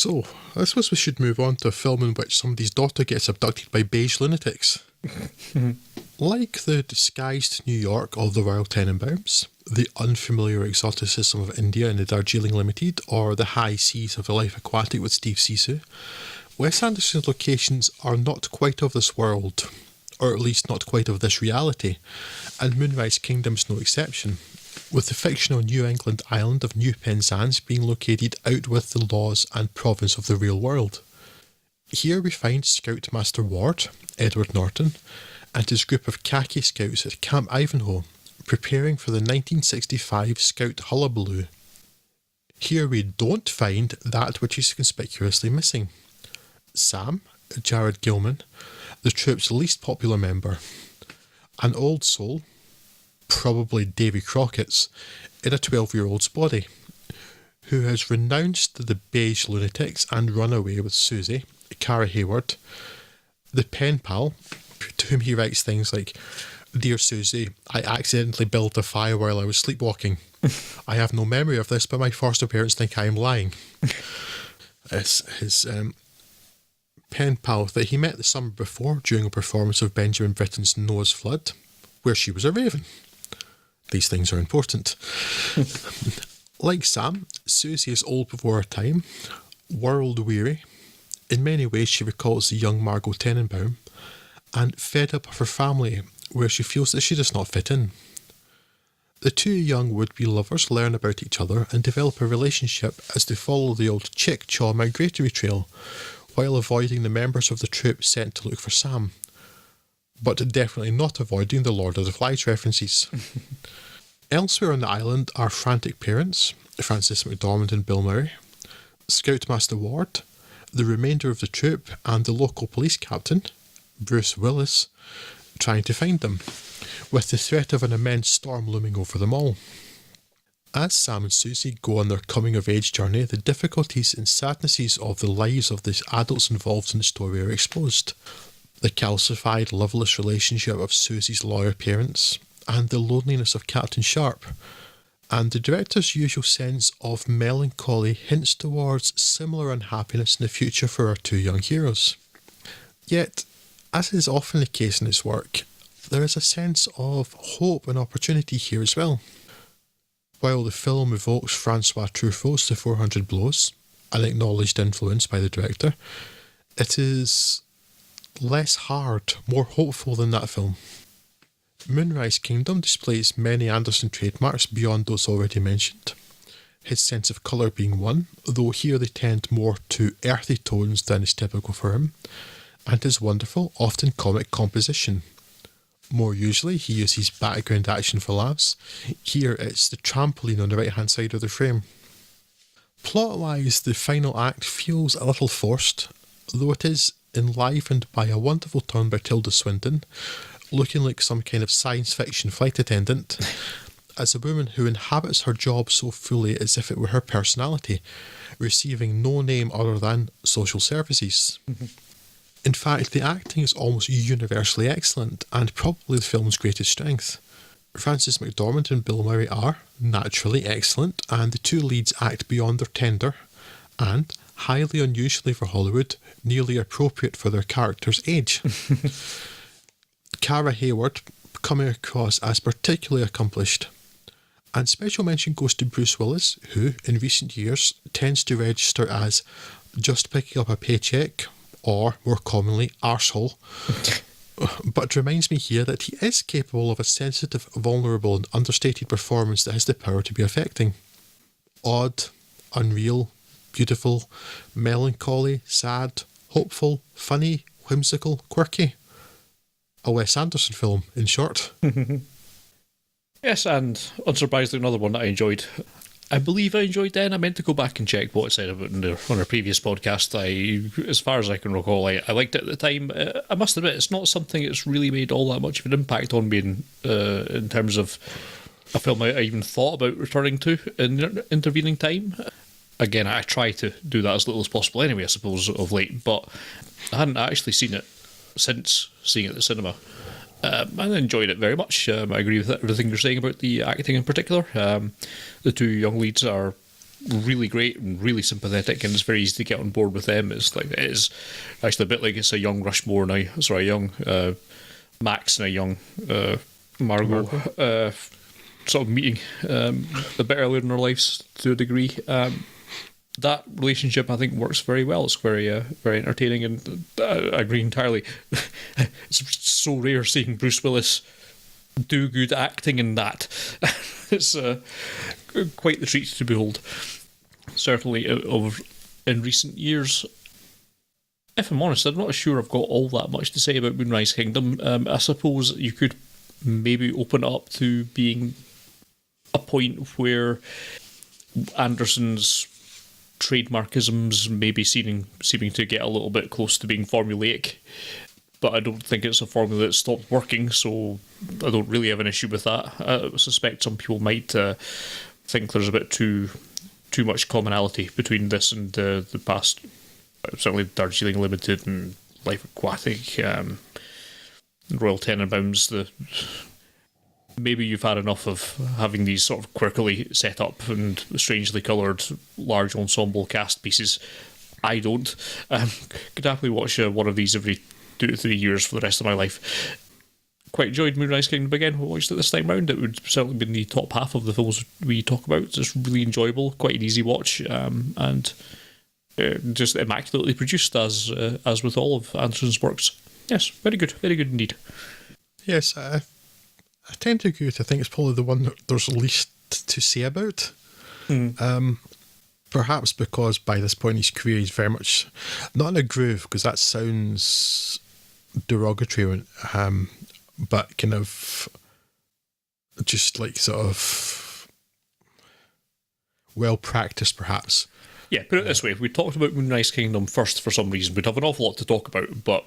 So, I suppose we should move on to a film in which somebody's daughter gets abducted by beige lunatics. Like the disguised New York of the Royal Tenenbaums, the unfamiliar exoticism of India in the Darjeeling Limited, or the high seas of the Life Aquatic with Steve Zissou, Wes Anderson's locations are not quite of this world, or at least not quite of this reality, and Moonrise Kingdom's no exception, with the fictional New England island of New Penzance being located out with the laws and province of the real world. Here we find Scoutmaster Ward, Edward Norton, and his group of khaki scouts at Camp Ivanhoe, preparing for the 1965 Scout hullabaloo. Here we don't find that which is conspicuously missing. Sam, Jared Gilman, the troop's least popular member, an old soul, probably Davy Crockett's, in a 12-year-old's body, who has renounced the beige lunatics and run away with Susie, Cara Hayward, the pen pal, to whom he writes things like, "Dear Susie, I accidentally built a fire while I was sleepwalking. I have no memory of this, but my foster parents think I am lying." It's his pen pal that he met the summer before during a performance of Benjamin Britten's Noah's Flood, where she was a raven. These things are important. Like Sam, Susie is old before her time, world-weary. In many ways she recalls the young Margot Tenenbaum, and fed up of her family, where she feels that she does not fit in. The two young would-be lovers learn about each other and develop a relationship as they follow the old Chick-Chaw migratory trail, while avoiding the members of the troop sent to look for Sam. But definitely not avoiding the Lord of the Flies references. Elsewhere on the island are frantic parents, Frances McDormand and Bill Murray, Scoutmaster Ward, the remainder of the troop, and the local police captain, Bruce Willis, trying to find them, with the threat of an immense storm looming over them all. As Sam and Susie go on their coming-of-age journey, the difficulties and sadnesses of the lives of the adults involved in the story are exposed. The calcified, loveless relationship of Susie's lawyer parents, and the loneliness of Captain Sharp, and the director's usual sense of melancholy hints towards similar unhappiness in the future for our two young heroes. Yet, as is often the case in his work, there is a sense of hope and opportunity here as well. While the film evokes Francois Truffaut's The 400 Blows, an acknowledged influence by the director, it is less hard, more hopeful than that film. Moonrise Kingdom displays many Anderson trademarks beyond those already mentioned. His sense of colour being one, though here they tend more to earthy tones than is typical for him, and his wonderful, often comic composition. More usually, he uses background action for laughs. Here, it's the trampoline on the right-hand side of the frame. Plot-wise, the final act feels a little forced, though it is enlivened by a wonderful turn by Tilda Swinton, looking like some kind of science fiction flight attendant, as a woman who inhabits her job so fully as if it were her personality, receiving no name other than social services. In fact, the acting is almost universally excellent, and probably the film's greatest strength. Frances McDormand and Bill Murray are, naturally, excellent, and the two leads act beyond their tender, and, highly unusually for Hollywood, nearly appropriate for their characters' age. Cara Hayward coming across as particularly accomplished. And special mention goes to Bruce Willis, who, in recent years, tends to register as just picking up a paycheck, or, more commonly, arsehole, but reminds me here that he is capable of a sensitive, vulnerable and understated performance that has the power to be affecting. Odd, unreal, beautiful, melancholy, sad, hopeful, funny, whimsical, quirky. A Wes Anderson film, in short. Yes, and unsurprisingly another one that I enjoyed. I believe I enjoyed then. I meant to go back and check what it said about on our previous podcast. As far as I can recall, I liked it at the time. I must admit, it's not something that's really made all that much of an impact on me in terms of a film I even thought about returning to in intervening time. Again, I try to do that as little as possible anyway, I suppose, of late, but I hadn't actually seen it since seeing it at the cinema. I enjoyed it very much. I agree with everything you're saying about the acting in particular. The two young leads are really great and really sympathetic, and it's very easy to get on board with them. It is actually a bit like it's a young Rushmore now. Sorry, a young Max and a young Margot. Sort of meeting a bit earlier in their lives to a degree. That relationship, I think, works very well. It's very very entertaining, and I agree entirely. It's so rare seeing Bruce Willis do good acting in that. It's quite the treat to behold. Certainly in recent years. If I'm honest, I'm not sure I've got all that much to say about Moonrise Kingdom. I suppose you could maybe open it up to being a point where Anderson's trademarkisms may be seeming to get a little bit close to being formulaic, but I don't think it's a formula that stopped working, so I don't really have an issue with that. I suspect some people might think there's a bit too much commonality between this and the past, certainly Darjeeling Limited and Life Aquatic, Royal Tenenbaums. Maybe you've had enough of having these sort of quirkily set up and strangely coloured large ensemble cast pieces. I don't. Could happily watch one of these every 2 to 3 years for the rest of my life. Quite enjoyed Moonrise Kingdom again. We watched it this time round. It would certainly be in the top half of the films we talk about. It's just really enjoyable, quite an easy watch, and just immaculately produced as with all of Anderson's works. Yes, very good indeed. Yes, I tend to agree with you. I think it's probably the one that there's least to say about. Perhaps because by this point in his career he's very much not in a groove, because that sounds derogatory, but kind of just like sort of well practiced perhaps. Yeah, put it this way, if we talked about Moonrise Kingdom first for some reason, we'd have an awful lot to talk about, but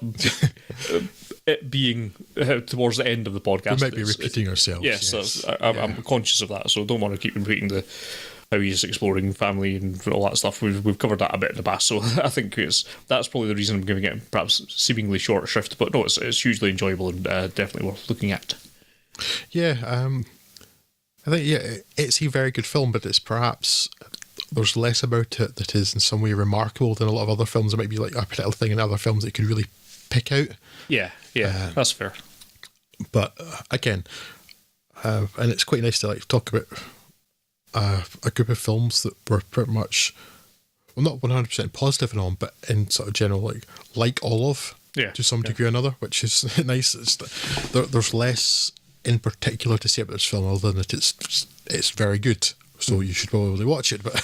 it being towards the end of the podcast... We might be repeating ourselves. Yes. I'm conscious of that, so I don't want to keep repeating how he's exploring family and all that stuff. We've covered that a bit in the past, so I think that's probably the reason I'm giving it perhaps seemingly short shrift, but no, it's hugely enjoyable and definitely worth looking at. Yeah, I think, it's a very good film, but it's perhaps... there's less about it that is in some way remarkable than a lot of other films. There might be like a particular thing in other films that you could really pick out. Yeah, that's fair. But again, and it's quite nice to like talk about a group of films that were pretty much, well, not 100% positive and on, but in sort of general like all of, to some degree or another, which is nice. There's less in particular to say about this film other than that it's very good. So you should probably watch it, but